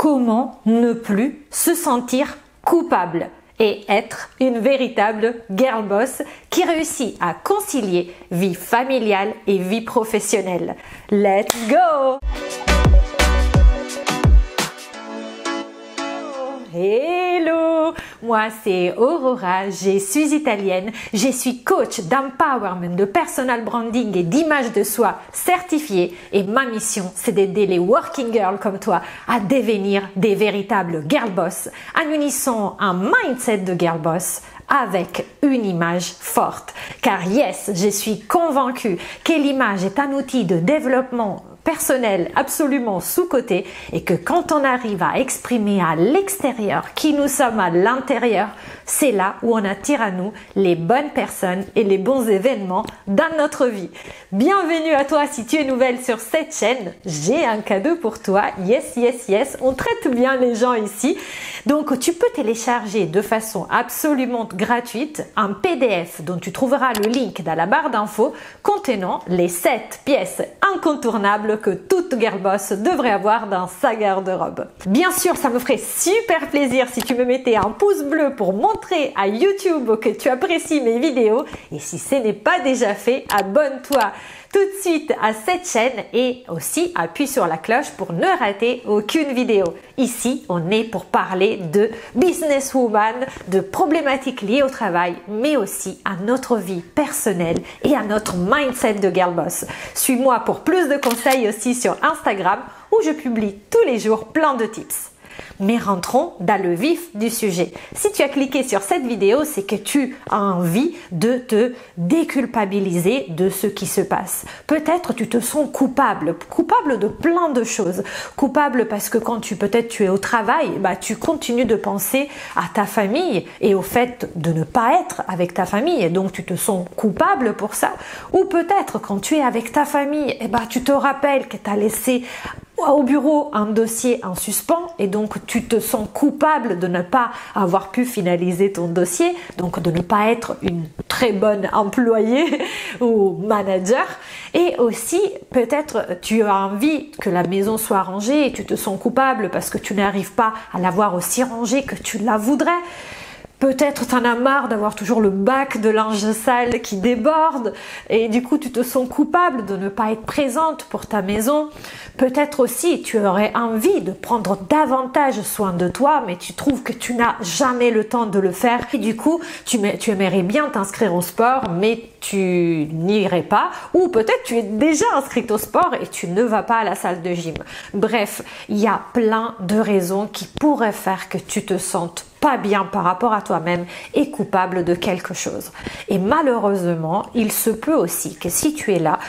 comment ne plus se sentir coupable et être une véritable girl boss qui réussit à concilier vie familiale et vie professionnelle. Let's go! Hello! Moi c'est Aurora, je suis italienne, je suis coach d'empowerment, de personal branding et d'image de soi certifiée et ma mission c'est d'aider les working girls comme toi à devenir des véritables girl boss en unissant un mindset de girl boss avec une image forte. Car yes, je suis convaincue que l'image est un outil de développement personnel absolument sous-coté et que quand on arrive à exprimer à l'extérieur qui nous sommes à l'intérieur, c'est là où on attire à nous les bonnes personnes et les bons événements dans notre vie. Bienvenue à toi si tu es nouvelle sur cette chaîne, j'ai un cadeau pour toi. Yes, yes, yes, on traite bien les gens ici. Donc tu peux télécharger de façon absolument gratuite un PDF dont tu trouveras le link dans la barre d'infos contenant les 7 pièces incontournables que toute girl boss devrait avoir dans sa garde-robe. Bien sûr, ça me ferait super plaisir si tu me mettais un pouce bleu pour montrer à YouTube que tu apprécies mes vidéos et si ce n'est pas déjà fait, abonne-toi tout de suite à cette chaîne et aussi appuie sur la cloche pour ne rater aucune vidéo. Ici, on est pour parler de businesswoman, de problématiques liées au travail, mais aussi à notre vie personnelle et à notre mindset de girl boss. Suis-moi pour plus de conseils aussi sur Instagram où je publie tous les jours plein de tips. Mais rentrons dans le vif du sujet. Si tu as cliqué sur cette vidéo, c'est que tu as envie de te déculpabiliser de ce qui se passe. Peut-être tu te sens coupable de plein de choses. Coupable parce que quand peut-être tu es au travail, tu continues de penser à ta famille et au fait de ne pas être avec ta famille et donc tu te sens coupable pour ça. Ou peut-être quand tu es avec ta famille, tu te rappelles que tu as laissé au bureau un dossier en suspens et donc tu te sens coupable de ne pas avoir pu finaliser ton dossier, donc de ne pas être une très bonne employée ou manager. Et aussi peut-être tu as envie que la maison soit rangée et tu te sens coupable parce que tu n'arrives pas à l'avoir aussi rangée que tu la voudrais. Peut-être t'en as marre d'avoir toujours le bac de linge sale qui déborde et du coup tu te sens coupable de ne pas être présente pour ta maison. Peut-être aussi tu aurais envie de prendre davantage soin de toi mais tu trouves que tu n'as jamais le temps de le faire et du coup tu aimerais bien t'inscrire au sport mais tu n'irais pas ou peut-être tu es déjà inscrite au sport et tu ne vas pas à la salle de gym. Bref, il y a plein de raisons qui pourraient faire que tu te sentes pas bien par rapport à toi-même et coupable de quelque chose. Et malheureusement, il se peut aussi que si tu es là,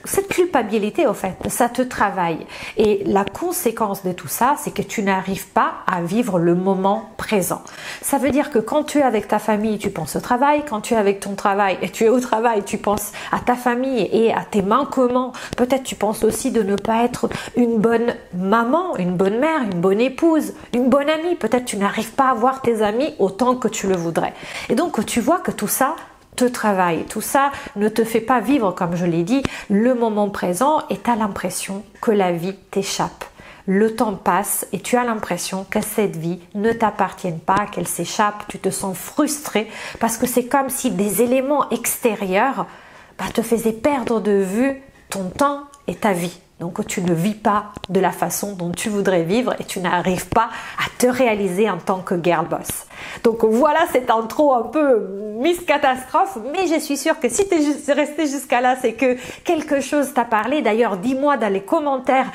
cette culpabilité, au fait, ça te travaille. Et la conséquence de tout ça, c'est que tu n'arrives pas à vivre le moment présent. Ça veut dire que quand tu es avec ta famille, tu penses au travail. Quand tu es avec ton travail et tu es au travail, tu penses à ta famille et à tes manquements. Peut-être tu penses aussi de ne pas être une bonne maman, une bonne mère, une bonne épouse, une bonne amie. Peut-être tu n'arrives pas à voir tes amis autant que tu le voudrais. Et donc, tu vois que tout ça te travaille. Tout ça ne te fait pas vivre, comme je l'ai dit, le moment présent et tu as l'impression que la vie t'échappe. Le temps passe et tu as l'impression que cette vie ne t'appartient pas, qu'elle s'échappe, tu te sens frustré parce que c'est comme si des éléments extérieurs te faisaient perdre de vue ton temps et ta vie. Donc tu ne vis pas de la façon dont tu voudrais vivre et tu n'arrives pas à te réaliser en tant que girl boss. Donc voilà cette intro un peu Miss Catastrophe, mais je suis sûre que si tu es resté jusqu'à là, c'est que quelque chose t'a parlé. D'ailleurs, dis-moi dans les commentaires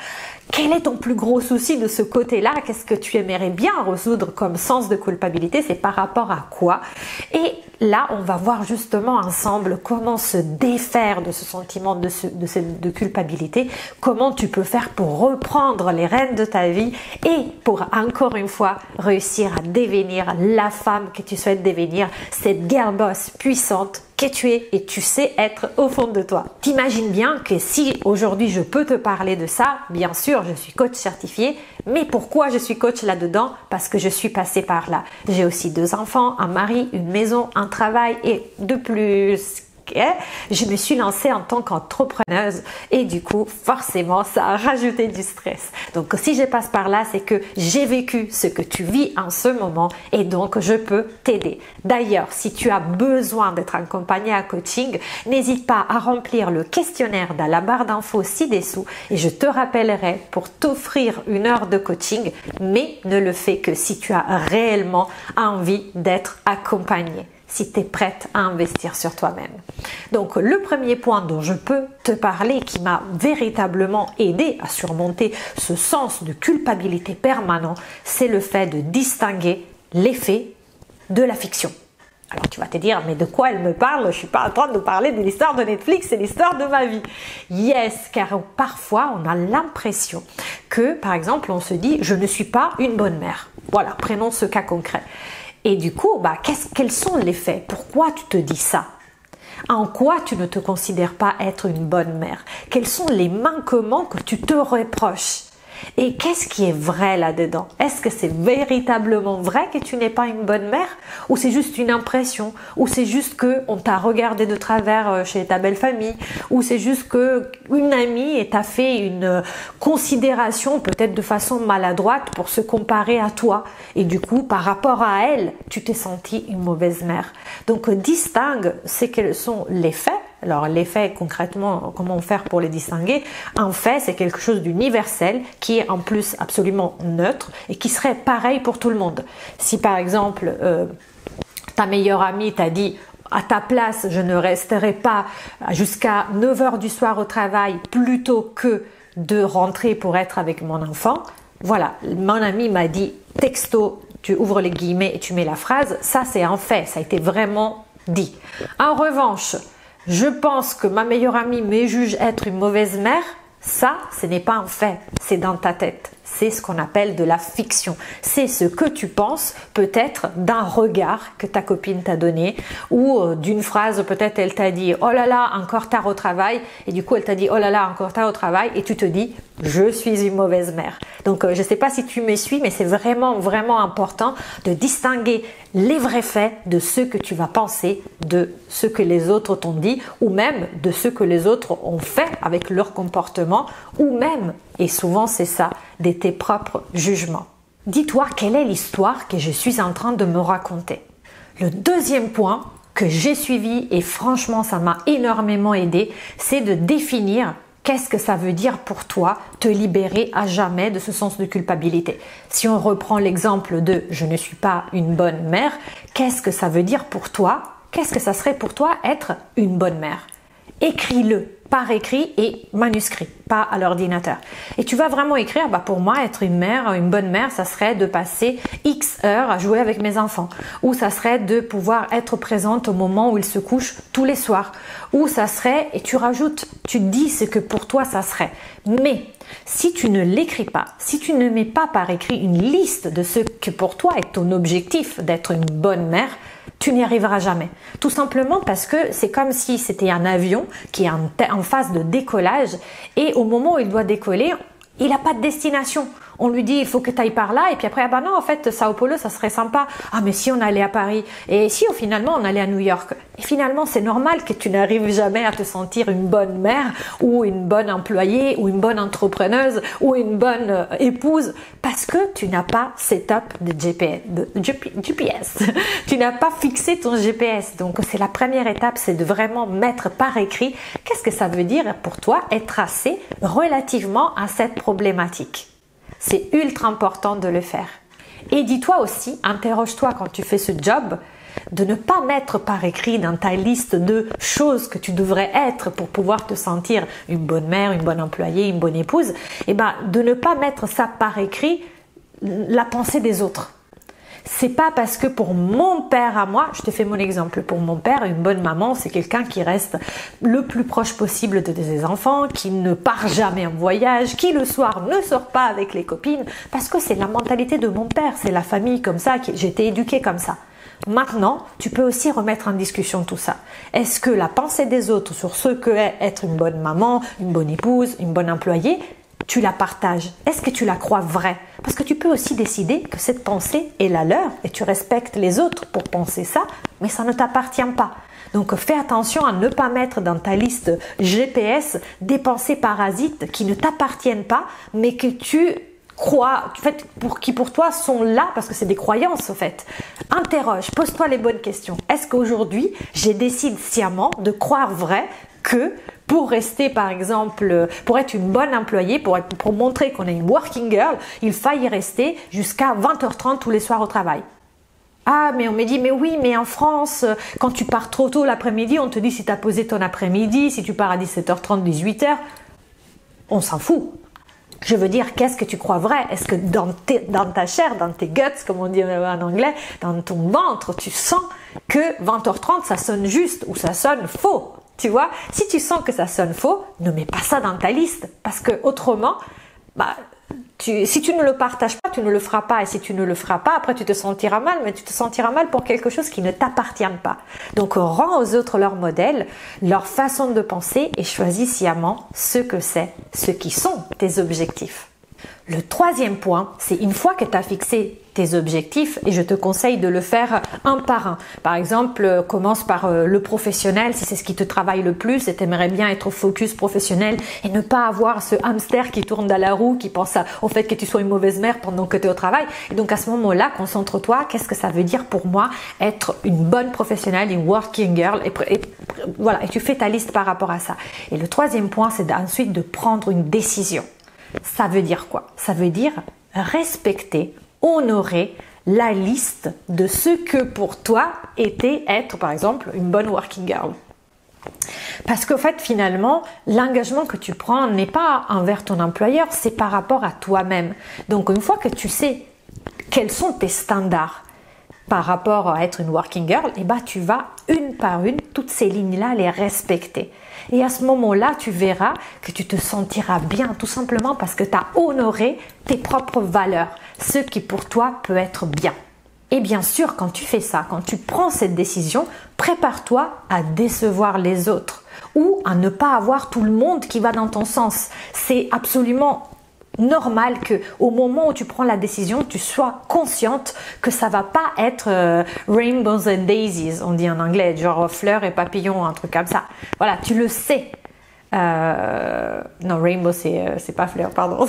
quel est ton plus gros souci de ce côté-là? Qu'est-ce que tu aimerais bien résoudre comme sens de culpabilité? C'est par rapport à quoi? Et là, on va voir justement ensemble comment se défaire de ce sentiment de culpabilité, comment tu peux faire pour reprendre les rênes de ta vie et pour encore une fois réussir à devenir la femme que tu souhaites devenir, cette girl boss puissante que tu es et tu sais être au fond de toi. T'imagines bien que si aujourd'hui je peux te parler de ça, bien sûr je suis coach certifié, mais pourquoi je suis coach là-dedans? Parce que je suis passée par là. J'ai aussi 2 enfants, un mari, une maison, un travail et de plus Ok, je me suis lancée en tant qu'entrepreneuse et du coup, forcément, ça a rajouté du stress. Donc, si je passe par là, c'est que j'ai vécu ce que tu vis en ce moment et donc je peux t'aider. D'ailleurs, si tu as besoin d'être accompagné à coaching, n'hésite pas à remplir le questionnaire dans la barre d'infos ci-dessous et je te rappellerai pour t'offrir une heure de coaching, mais ne le fais que si tu as réellement envie d'être accompagné, si tu es prête à investir sur toi-même. Donc, le premier point dont je peux te parler qui m'a véritablement aidé à surmonter ce sens de culpabilité permanent, c'est le fait de distinguer les faits de la fiction. Alors tu vas te dire, mais de quoi elle me parle? Je suis pas en train de parler de l'histoire de Netflix, c'est l'histoire de ma vie. Yes, car parfois on a l'impression que, par exemple, on se dit, je ne suis pas une bonne mère. Voilà, prenons ce cas concret. Et du coup, quels sont les faits? Pourquoi tu te dis ça? En quoi tu ne te considères pas être une bonne mère? Quels sont les manquements que tu te reproches? Et qu'est-ce qui est vrai là-dedans? Est-ce que c'est véritablement vrai que tu n'es pas une bonne mère? Ou c'est juste une impression? Ou c'est juste qu'on t'a regardé de travers chez ta belle famille? Ou c'est juste qu'une amie t'a fait une considération peut-être de façon maladroite pour se comparer à toi? Et du coup, par rapport à elle, tu t'es sentie une mauvaise mère. Donc, distingue quels sont les faits. Alors, les faits, concrètement, comment faire pour les distinguer? Un fait, c'est quelque chose d'universel qui est en plus absolument neutre et qui serait pareil pour tout le monde. Si par exemple, ta meilleure amie t'a dit « à ta place, je ne resterai pas jusqu'à 9 h du soir au travail plutôt que de rentrer pour être avec mon enfant », voilà, mon ami m'a dit texto, tu ouvres les guillemets et tu mets la phrase, ça c'est un fait, ça a été vraiment dit. En revanche, je pense que ma meilleure amie me juge être une mauvaise mère. Ça, ce n'est pas un fait, c'est dans ta tête. C'est ce qu'on appelle de la fiction. C'est ce que tu penses peut-être d'un regard que ta copine t'a donné ou d'une phrase, peut-être elle t'a dit « Oh là là, encore tard au travail » et du coup elle t'a dit « Oh là là, encore tard au travail » et tu te dis « Je suis une mauvaise mère ». Donc je ne sais pas si tu me suis, mais c'est vraiment, vraiment important de distinguer les vrais faits de ce que tu vas penser, de ce que les autres t'ont dit ou même de ce que les autres ont fait avec leur comportement ou même, et souvent c'est ça, de tes propres jugements. Dis-toi quelle est l'histoire que je suis en train de me raconter. Le deuxième point que j'ai suivi et franchement ça m'a énormément aidé, c'est de définir qu'est-ce que ça veut dire pour toi te libérer à jamais de ce sens de culpabilité. Si on reprend l'exemple de « je ne suis pas une bonne mère », qu'est-ce que ça veut dire pour toi? Qu'est-ce que ça serait pour toi être une bonne mère? Écris-le par écrit et manuscrit, pas à l'ordinateur. Et tu vas vraiment écrire, pour moi, être une mère, une bonne mère, ça serait de passer X heures à jouer avec mes enfants. Ou ça serait de pouvoir être présente au moment où ils se couchent tous les soirs. Ou ça serait, et tu rajoutes, tu dis ce que pour toi ça serait. Mais si tu ne l'écris pas, si tu ne mets pas par écrit une liste de ce que pour toi est ton objectif d'être une bonne mère, tu n'y arriveras jamais. Tout simplement parce que c'est comme si c'était un avion qui est en phase de décollage et au moment où il doit décoller, il n'a pas de destination. On lui dit il faut que tu ailles par là et puis après non en fait Sao Paulo ça serait sympa. Ah mais si on allait à Paris et si finalement on allait à New York. Et finalement c'est normal que tu n'arrives jamais à te sentir une bonne mère ou une bonne employée ou une bonne entrepreneuse ou une bonne épouse parce que tu n'as pas setup de GPS. Tu n'as pas fixé ton GPS. Donc c'est la première étape, c'est de vraiment mettre par écrit qu'est-ce que ça veut dire pour toi être tracé relativement à cette problématique. C'est ultra important de le faire. Et dis-toi aussi, interroge-toi quand tu fais ce job, de ne pas mettre par écrit dans ta liste de choses que tu devrais être pour pouvoir te sentir une bonne mère, une bonne employée, une bonne épouse, de ne pas mettre ça par écrit, la pensée des autres. C'est pas parce que pour mon père à moi, je te fais mon exemple, pour mon père, une bonne maman, c'est quelqu'un qui reste le plus proche possible de ses enfants, qui ne part jamais en voyage, qui le soir ne sort pas avec les copines, parce que c'est la mentalité de mon père, c'est la famille comme ça, j'ai été éduquée comme ça. Maintenant, tu peux aussi remettre en discussion tout ça. Est-ce que la pensée des autres sur ce qu'est être une bonne maman, une bonne épouse, une bonne employée, tu la partages? Est-ce que tu la crois vraie? Parce que tu peux aussi décider que cette pensée est la leur et tu respectes les autres pour penser ça, mais ça ne t'appartient pas. Donc fais attention à ne pas mettre dans ta liste GPS des pensées parasites qui ne t'appartiennent pas, mais que tu crois, en fait, qui pour toi sont là parce que c'est des croyances en fait. Interroge, pose-toi les bonnes questions. Est-ce qu'aujourd'hui, j'ai décidé sciemment de croire vrai que pour rester par exemple, pour être une bonne employée, pour montrer qu'on est une working girl, il faille y rester jusqu'à 20h30 tous les soirs au travail. Ah, mais on me dit, mais oui, mais en France, quand tu pars trop tôt l'après-midi, on te dit si tu as posé ton après-midi, si tu pars à 17h30, 18h, on s'en fout. Je veux dire, qu'est-ce que tu crois vrai? Est-ce que dans ta chair, dans tes guts, comme on dit en anglais, dans ton ventre, tu sens que 20h30, ça sonne juste ou ça sonne faux? Tu vois, si tu sens que ça sonne faux, ne mets pas ça dans ta liste parce que autrement, si tu ne le partages pas, tu ne le feras pas. Et si tu ne le feras pas, après tu te sentiras mal, mais tu te sentiras mal pour quelque chose qui ne t'appartient pas. Donc rends aux autres leur modèle, leur façon de penser et choisis sciemment ce qui sont tes objectifs. Le troisième point, c'est une fois que tu as fixé tes objectifs, et je te conseille de le faire un par un. Par exemple, commence par le professionnel, si c'est ce qui te travaille le plus et tu aimerais bien être au focus professionnel et ne pas avoir ce hamster qui tourne dans la roue, qui pense au fait que tu sois une mauvaise mère pendant que tu es au travail. Et donc à ce moment-là, concentre-toi, qu'est-ce que ça veut dire pour moi être une bonne professionnelle, une working girl, et voilà, et tu fais ta liste par rapport à ça. Et le troisième point, c'est ensuite de prendre une décision. Ça veut dire quoi? Ça veut dire respecter, honorer la liste de ce que pour toi était être par exemple une bonne working girl. Parce qu'en fait finalement l'engagement que tu prends n'est pas envers ton employeur, c'est par rapport à toi-même. Donc une fois que tu sais quels sont tes standards par rapport à être une working girl, et tu vas une par une, toutes ces lignes-là, les respecter. Et à ce moment-là, tu verras que tu te sentiras bien, tout simplement parce que tu as honoré tes propres valeurs, ce qui pour toi peut être bien. Et bien sûr, quand tu fais ça, quand tu prends cette décision, prépare-toi à décevoir les autres ou à ne pas avoir tout le monde qui va dans ton sens. C'est absolument normal que au moment où tu prends la décision, tu sois consciente que ça va pas être rainbows and daisies, on dit en anglais, genre fleurs et papillons, un truc comme ça. Voilà, tu le sais. Non, rainbow c'est pas fleur, pardon.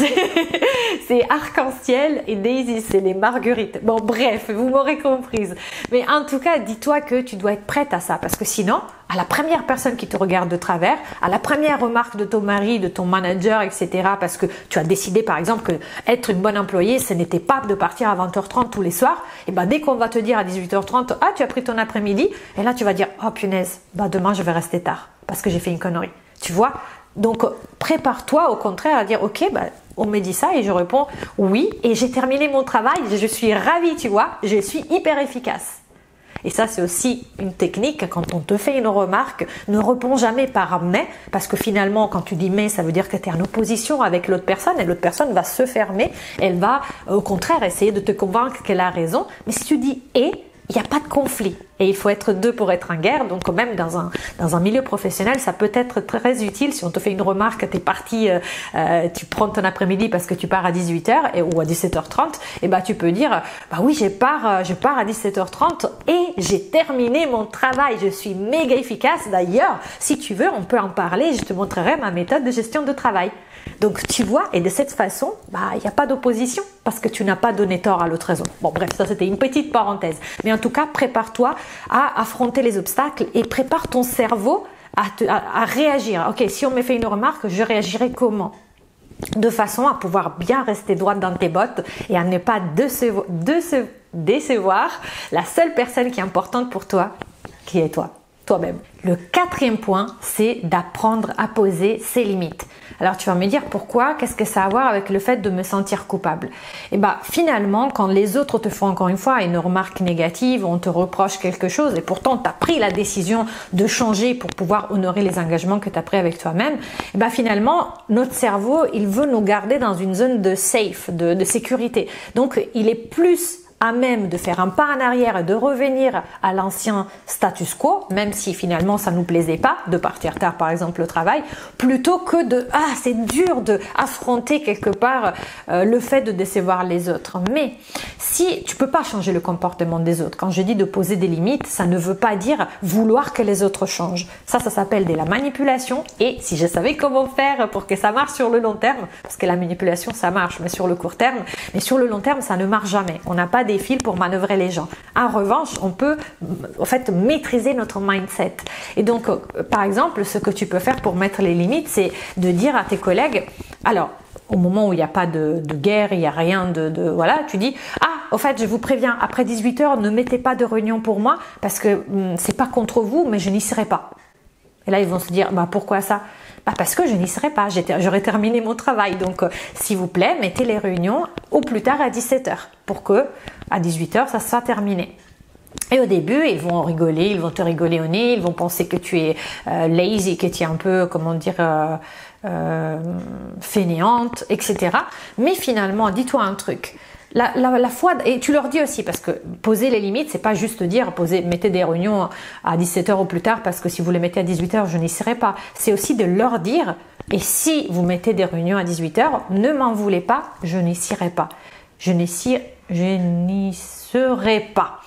C'est arc-en-ciel et daisy c'est les marguerites. Bon bref, vous m'aurez comprise. Mais en tout cas, dis-toi que tu dois être prête à ça parce que sinon, à la première personne qui te regarde de travers, à la première remarque de ton mari, de ton manager, etc. parce que tu as décidé par exemple que être une bonne employée, ce n'était pas de partir à 20h30 tous les soirs, et dès qu'on va te dire à 18h30, ah tu as pris ton après-midi, et là tu vas dire, oh punaise, demain je vais rester tard parce que j'ai fait une connerie. Tu vois? Donc prépare-toi au contraire à dire, ok, on me dit ça et je réponds oui et j'ai terminé mon travail, je suis ravie, tu vois, je suis hyper efficace. Et ça, c'est aussi une technique. Quand on te fait une remarque, ne réponds jamais par mais, parce que finalement, quand tu dis mais, ça veut dire que tu es en opposition avec l'autre personne et l'autre personne va se fermer. Elle va, au contraire, essayer de te convaincre qu'elle a raison. Mais si tu dis et, il n'y a pas de conflit. Et il faut être deux pour être en guerre. Donc même dans un milieu professionnel, ça peut être très utile. Si on te fait une remarque, tu es parti, tu prends ton après-midi parce que tu pars à 18h ou à 17h30, tu peux dire, oui, je pars à 17h30 et j'ai terminé mon travail. Je suis méga efficace. D'ailleurs, si tu veux, on peut en parler. Je te montrerai ma méthode de gestion de travail. Donc tu vois, et de cette façon, il n'y a pas d'opposition parce que tu n'as pas donné tort à l'autre raison. Bon bref, ça c'était une petite parenthèse. Mais en tout cas, prépare-toi à affronter les obstacles et prépare ton cerveau à réagir. Ok, si on me fait une remarque, je réagirai comment? De façon à pouvoir bien rester droite dans tes bottes et à ne pas décevoir la seule personne qui est importante pour toi, qui est toi-même. Le quatrième point, c'est d'apprendre à poser ses limites. Alors tu vas me dire pourquoi, qu'est-ce que ça a à voir avec le fait de me sentir coupable? Finalement, quand les autres te font encore une fois une remarque négative, on te reproche quelque chose et pourtant tu as pris la décision de changer pour pouvoir honorer les engagements que tu as pris avec toi-même, finalement notre cerveau, il veut nous garder dans une zone de safe, de sécurité. Donc il est plus à même de faire un pas en arrière et de revenir à l'ancien status quo, même si finalement ça nous plaisait pas de partir tard par exemple au travail, plutôt que de c'est dur de affronter quelque part le fait de décevoir les autres. Mais si tu peux pas changer le comportement des autres, quand je dis de poser des limites, ça ne veut pas dire vouloir que les autres changent. Ça s'appelle de la manipulation, et si je savais comment faire pour que ça marche sur le long terme, parce que la manipulation ça marche mais sur le court terme, mais sur le long terme ça ne marche jamais. On n'a pas des fils pour manœuvrer les gens. En revanche, on peut en fait maîtriser notre mindset. Et donc, par exemple, ce que tu peux faire pour mettre les limites, c'est de dire à tes collègues, alors, au moment où il n'y a pas de guerre, il n'y a rien voilà, tu dis, au fait, je vous préviens, après 18h, ne mettez pas de réunion pour moi, parce que c'est pas contre vous, mais je n'y serai pas. Et là, ils vont se dire, pourquoi ça? Parce que je n'y serai pas, j'aurais terminé mon travail. Donc, s'il vous plaît, mettez les réunions au plus tard à 17h pour que à 18h, ça soit terminé. Et au début, ils vont rigoler, ils vont te rigoler au nez, ils vont penser que tu es lazy, que tu es un peu, comment dire, fainéante, etc. Mais finalement, dis-toi un truc. La foi, et tu leur dis aussi, parce que poser les limites, c'est pas juste dire mettez des réunions à 17h ou plus tard, parce que si vous les mettez à 18h, je n'y serai pas. C'est aussi de leur dire, et si vous mettez des réunions à 18h, ne m'en voulez pas, je n'y serai pas. Je n'y serai pas.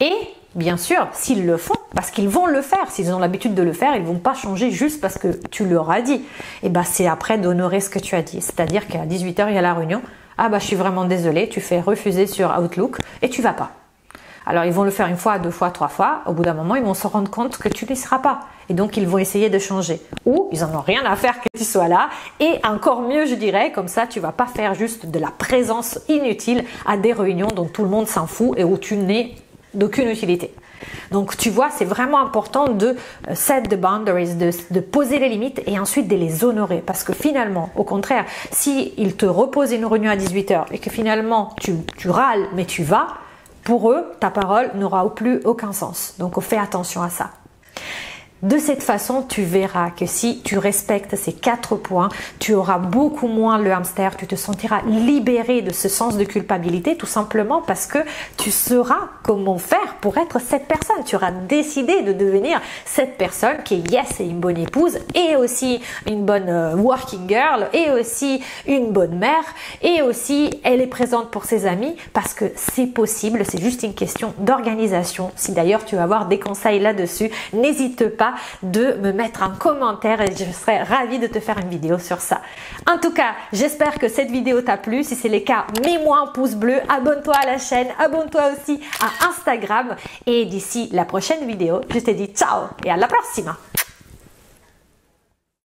Et bien sûr, s'ils le font, parce qu'ils vont le faire, s'ils ont l'habitude de le faire, ils vont pas changer juste parce que tu leur as dit. Et c'est après d'honorer ce que tu as dit. C'est-à-dire qu'à 18h, il y a la réunion. Je suis vraiment désolée, tu fais refuser sur Outlook et tu vas pas. Alors, ils vont le faire une fois, deux fois, trois fois. Au bout d'un moment, ils vont se rendre compte que tu n'y seras pas. Et donc, ils vont essayer de changer. Ou ils en ont rien à faire que tu sois là. Et encore mieux, je dirais, comme ça, tu vas pas faire juste de la présence inutile à des réunions dont tout le monde s'en fout et où tu n'es d'aucune utilité. Donc, tu vois, c'est vraiment important de set the boundaries, de poser les limites et ensuite de les honorer. Parce que finalement, au contraire, si ils te reposent une réunion à 18h et que finalement, tu râles, mais tu vas, pour eux, ta parole n'aura plus aucun sens. Donc, fais attention à ça. De cette façon, tu verras que si tu respectes ces 4 points, tu auras beaucoup moins le hamster, tu te sentiras libéré de ce sens de culpabilité, tout simplement parce que tu sauras comment faire pour être cette personne. Tu auras décidé de devenir cette personne qui est une bonne épouse, et aussi une bonne working girl, et aussi une bonne mère, et aussi elle est présente pour ses amis, parce que c'est possible, c'est juste une question d'organisation. Si d'ailleurs tu vas avoir des conseils là-dessus, n'hésite pas de me mettre un commentaire et je serai ravie de te faire une vidéo sur ça. En tout cas, j'espère que cette vidéo t'a plu. Si c'est le cas, mets-moi un pouce bleu, abonne-toi à la chaîne, abonne-toi aussi à Instagram, et d'ici la prochaine vidéo, je te dis ciao et à la prochaine.